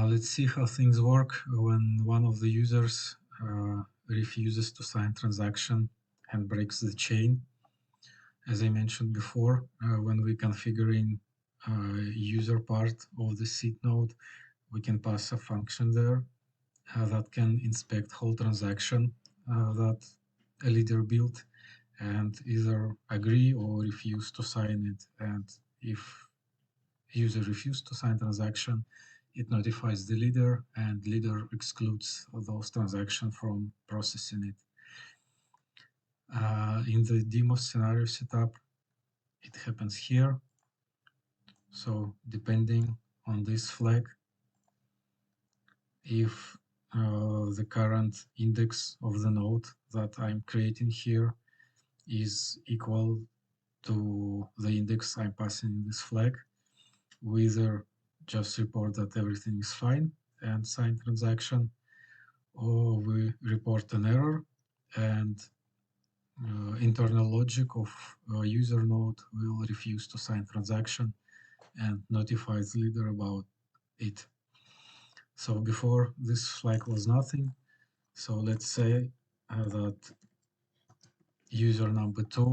Let's see how things work when one of the users refuses to sign transaction and breaks the chain. As I mentioned before, when we configuring user part of the seed node, we can pass a function there that can inspect whole transaction that a leader built and either agree or refuse to sign it. And if user refuses to sign transaction, it notifies the leader, and leader excludes those transactions from processing it. In the demo scenario setup, it happens here. So depending on this flag, if the current index of the node that I'm creating here is equal to the index I'm passing in this flag, we either just report that everything is fine and sign transaction, or we report an error, and internal logic of user node will refuse to sign transaction and notifies leader about it. So before, this flag was nothing. So let's say that user number 2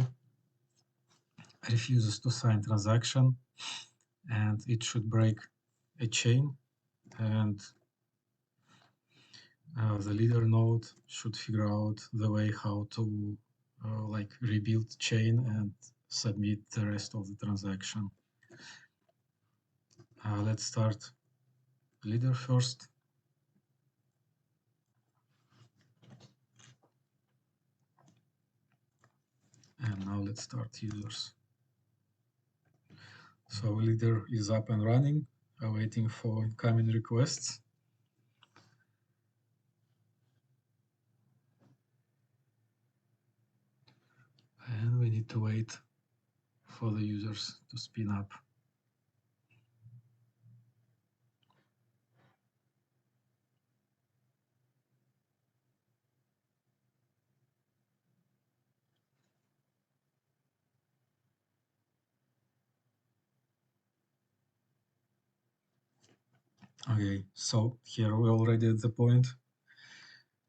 refuses to sign transaction, and it should break a chain, and the leader node should figure out the way how to like rebuild chain and submit the rest of the transaction. Let's start leader first. And now let's start users. So leader is up and running, waiting for incoming requests. And we need to wait for the users to spin up. Okay, so here we're already at the point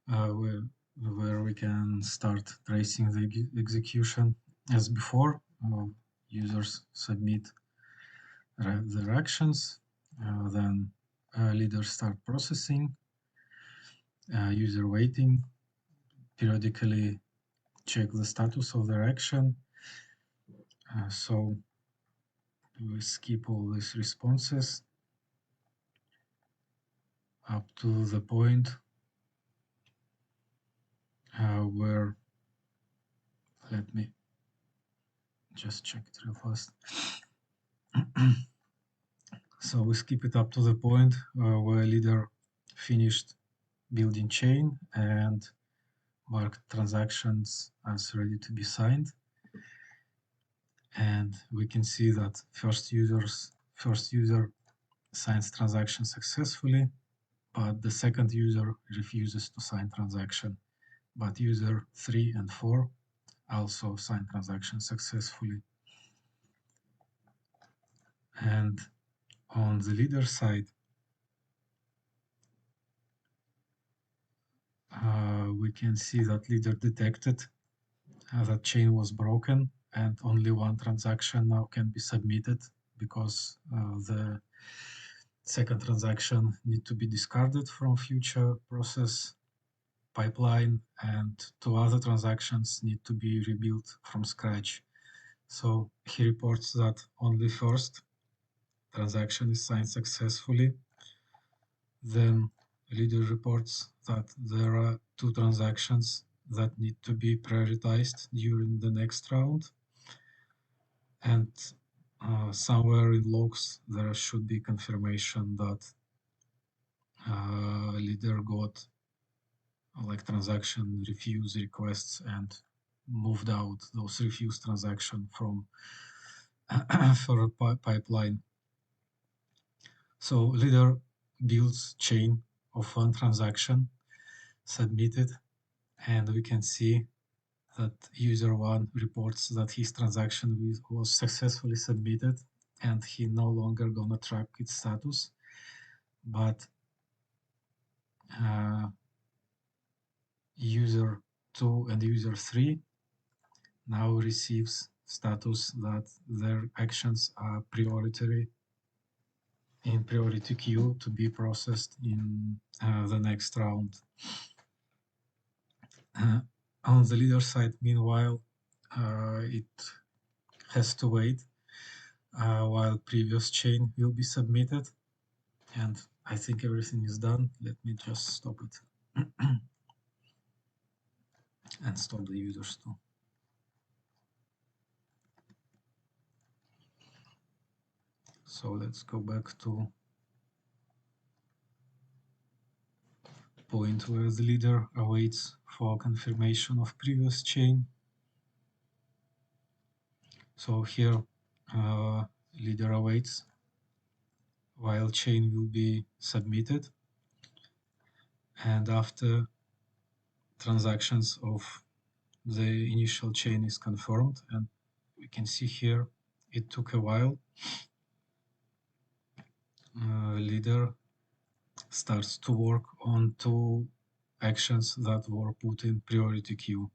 where we can start tracing the execution. As before, users submit their actions, then leaders start processing, user waiting, periodically check the status of their action. So we skip all these responses up to the point where, let me just check it real fast. So we skip it up to the point where leader finished building chain and marked transactions as ready to be signed. And we can see that first user signs transaction successfully, but the second user refuses to sign transaction. But user 3 and 4 also sign transaction successfully. And on the leader side, we can see that leader detected that chain was broken, and only one transaction now can be submitted because the second transaction need to be discarded from future process pipeline, and 2 other transactions need to be rebuilt from scratch. So he reports that only first transaction is signed successfully. Then leader reports that there are 2 transactions that need to be prioritized during the next round. And somewhere in logs, there should be confirmation that leader got like transaction refuse requests and moved out those refused transaction from for a pipeline. So leader builds chain of one transaction submitted, and we can see that user 1 reports that his transaction was successfully submitted and he no longer gonna track its status. But user 2 and user 3 now receives status that their actions are priority in priority queue to be processed in the next round. On the leader side, meanwhile, it has to wait while previous chain will be submitted. And I think everything is done. Let me just stop it and stop the users too. So let's go back to point where the leader awaits for confirmation of previous chain. So here leader awaits while chain will be submitted, and after transactions of the initial chain is confirmed, and we can see here it took a while. Leader starts to work on two actions that were put in priority queue.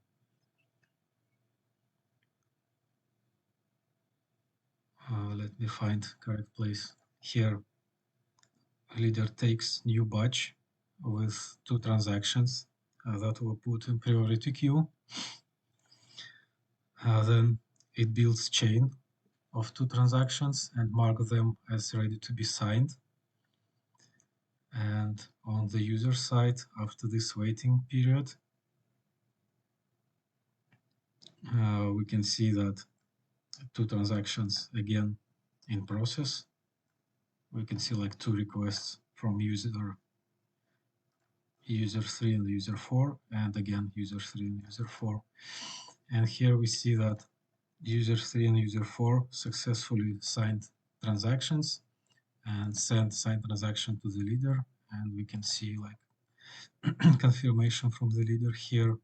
Let me find correct place. Here, leader takes new batch with two transactions that were put in priority queue. Then it builds chain of two transactions and mark them as ready to be signed. And on the user side, after this waiting period, we can see that two transactions again in process. We can see like two requests from user 3 and user 4, and again user 3 and user 4. And here we see that user 3 and user 4 successfully signed transactions and sent signed transaction to the leader, and we can see like confirmation from the leader here.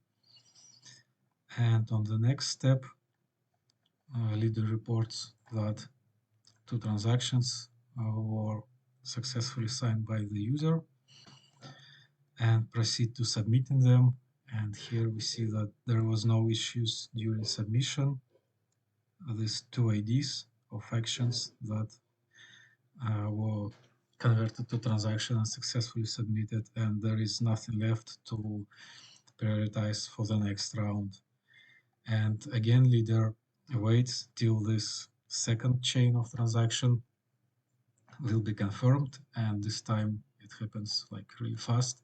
And on the next step, leader reports that two transactions were successfully signed by the user and proceed to submitting them. And here we see that there was no issues during submission. These two IDs of actions that were converted to transaction and successfully submitted, and there is nothing left to prioritize for the next round. And again, leader waits till this second chain of transaction will be confirmed, and this time it happens like really fast,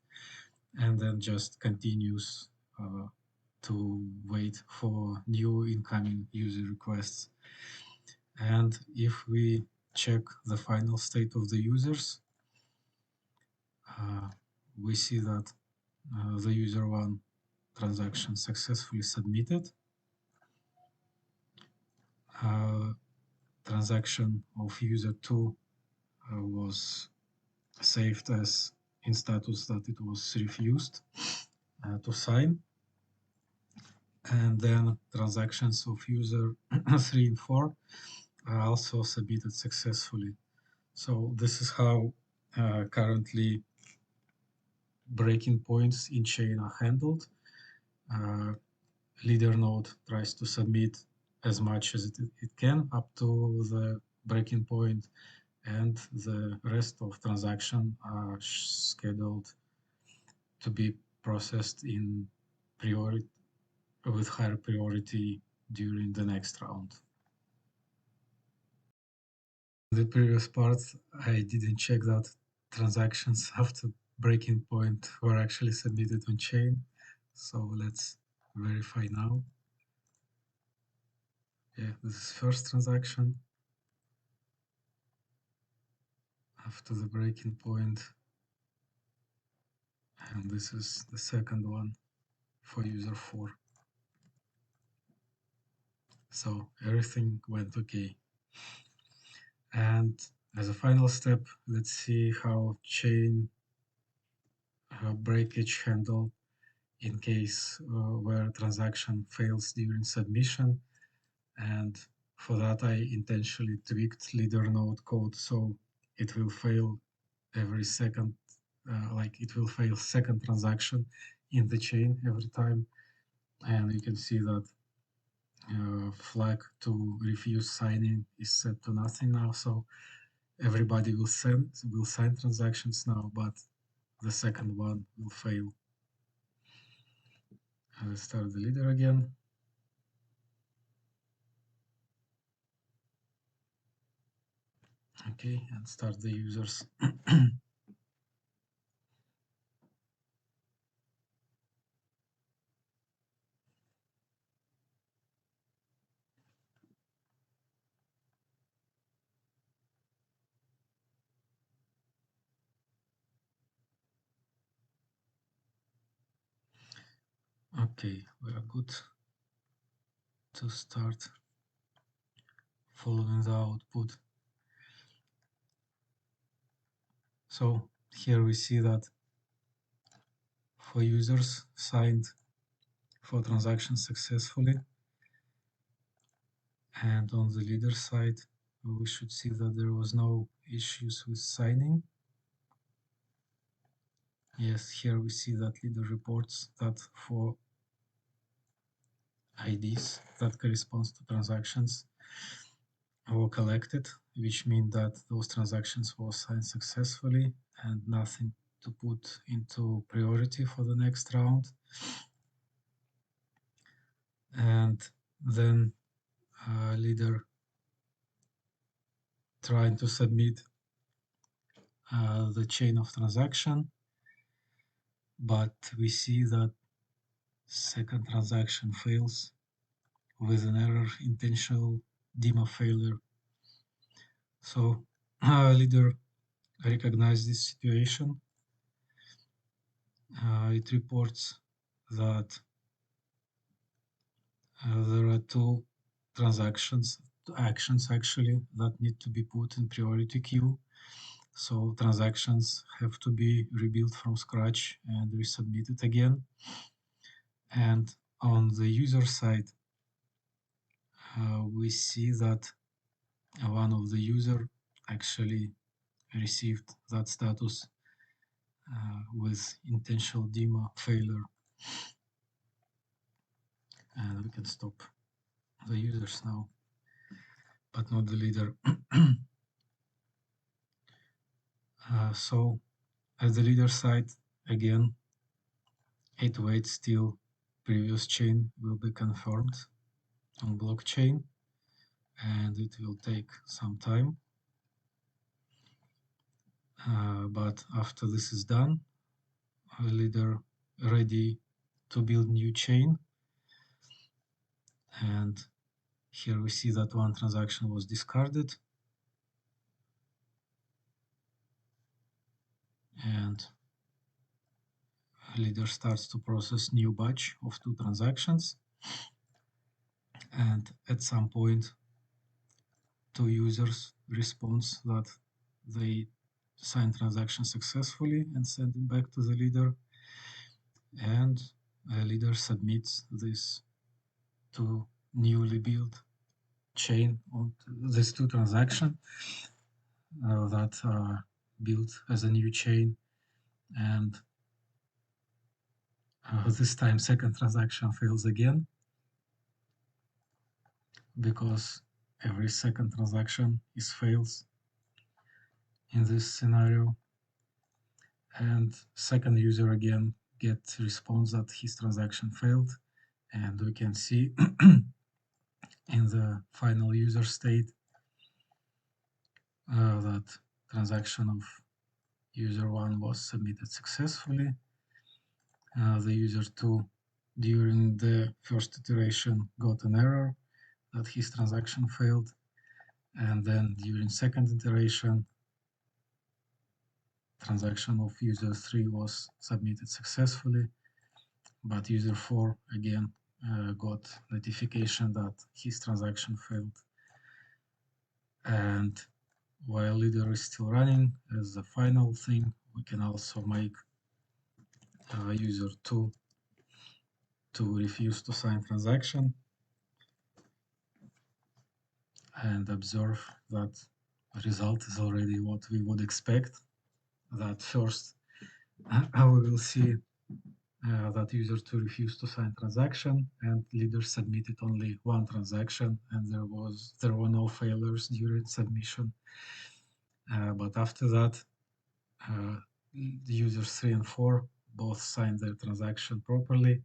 and then just continues to wait for new incoming user requests. And if we check the final state of the users, we see that the user 1 transaction successfully submitted. Transaction of user 2 was saved as in status that it was refused to sign. And then transactions of user 3 and 4 are also submitted successfully. So this is how currently breaking points in chain are handled. Leader node tries to submit as much as it can up to the breaking point, and the rest of transaction are scheduled to be processed in priority with higher priority during the next round. The previous part, I didn't check that transactions after breaking point were actually submitted on chain. So let's verify now. Yeah, this is first transaction after the breaking point, and this is the second one for user 4. So everything went okay. And as a final step, let's see how chain breakage handled in case where transaction fails during submission. And for that, I intentionally tweaked leader node code so it will fail every second like it will fail second transaction in the chain every time. And you can see that flag to refuse signing is set to nothing now. So everybody will sign transactions now, but the second one will fail. Let's start the leader again. Okay, and start the users. Okay, we are good to start following the output. So here we see that for users signed for transactions successfully, and on the leader side we should see that there was no issues with signing. Yes, here we see that leader reports that for IDs that corresponds to transactions were collected, which means that those transactions were signed successfully and nothing to put into priority for the next round. And then leader trying to submit the chain of transaction, but we see that second transaction fails with an error, intentional DEMA failure. So leader recognized this situation. It reports that there are two actions actually, that need to be put in priority queue. So transactions have to be rebuilt from scratch and resubmitted again. And on the user side, we see that one of the user actually received that status with intentional DEMA failure. And we can stop the users now, but not the leader. So at the leader side, again, it waits till previous chain will be confirmed on blockchain, and it will take some time. But after this is done, a leader ready to build new chain. And here we see that one transaction was discarded. And leader starts to process new batch of 2 transactions. And at some point, 2 users responds that they signed transaction successfully and send it back to the leader. And a leader submits this to newly built chain on these 2 transactions that are built as a new chain. And this time second transaction fails again, because every second transaction is fails in this scenario. And second user again gets response that his transaction failed, and we can see in the final user state that transaction of user 1 was submitted successfully. The user 2 during the first iteration got an error that his transaction failed, and then during second iteration transaction of user 3 was submitted successfully, but user 4 again got notification that his transaction failed. And while leader is still running, as the final thing, we can also make user 2 to refuse to sign transaction, and observe that result is already what we would expect, that first we will see that user 2 refused to sign transaction, and leader submitted only one transaction, and there were no failures during submission. But after that, the users 3 and 4 both signed their transaction properly,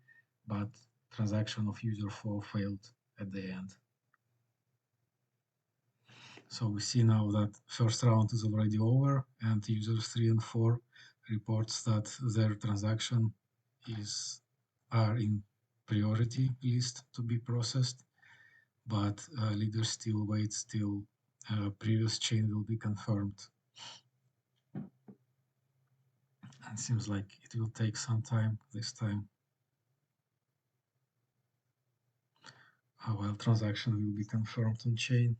but transaction of user 4 failed at the end. So we see now that first round is already over, and users 3 and 4 reports that their transaction are in priority list to be processed, but leader still waits till previous chain will be confirmed. It seems like it will take some time this time. While transaction will be confirmed on chain.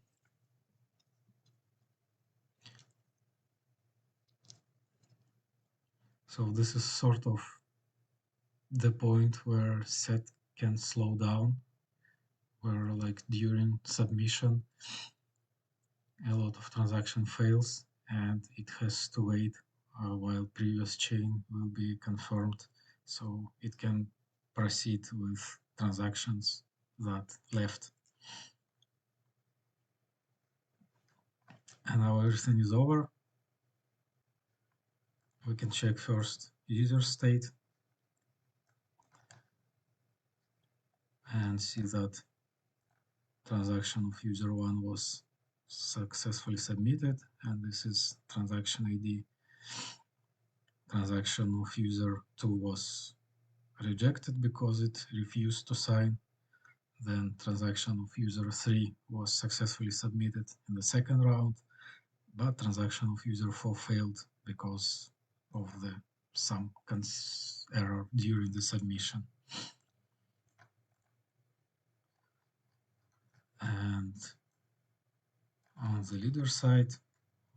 So this is sort of the point where set can slow down, where like during submission a lot of transaction fails and it has to wait while previous chain will be confirmed, so it can proceed with transactions that left. And now everything is over. We can check first user state and see that transaction of user 1 was successfully submitted, and this is transaction ID. Transaction of user 2 was rejected because it refused to sign. Then transaction of user 3 was successfully submitted in the second round, but transaction of user 4 failed because of some error during the submission. And on the leader side,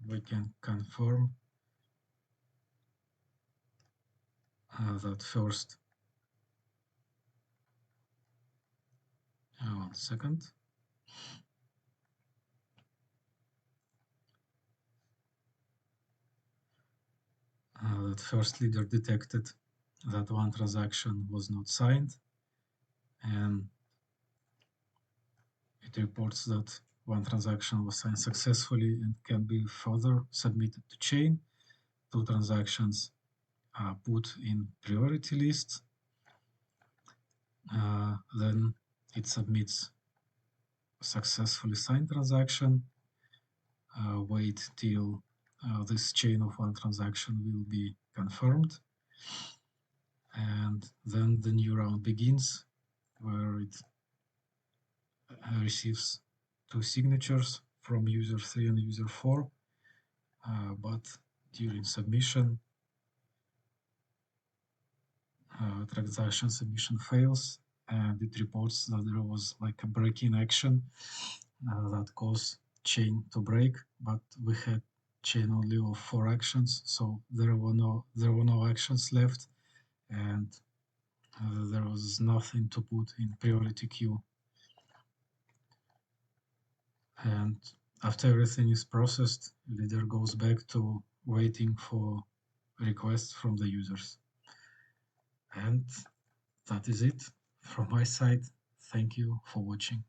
we can confirm that first. One second. That first leader detected that one transaction was not signed, and it reports that one transaction was signed successfully and can be further submitted to chain. Two transactions are put in priority list. Then it submits successfully signed transaction. Wait till this chain of one transaction will be confirmed. And then the new round begins, where it receives two signatures from user 3 and user 4, but during submission, transaction submission fails, and it reports that there was like a break-in action that caused chain to break, but we had chain only of 4 actions, so there were no actions left, and there was nothing to put in priority queue. And after everything is processed, leader goes back to waiting for requests from the users. And that is it from my side. Thank you for watching.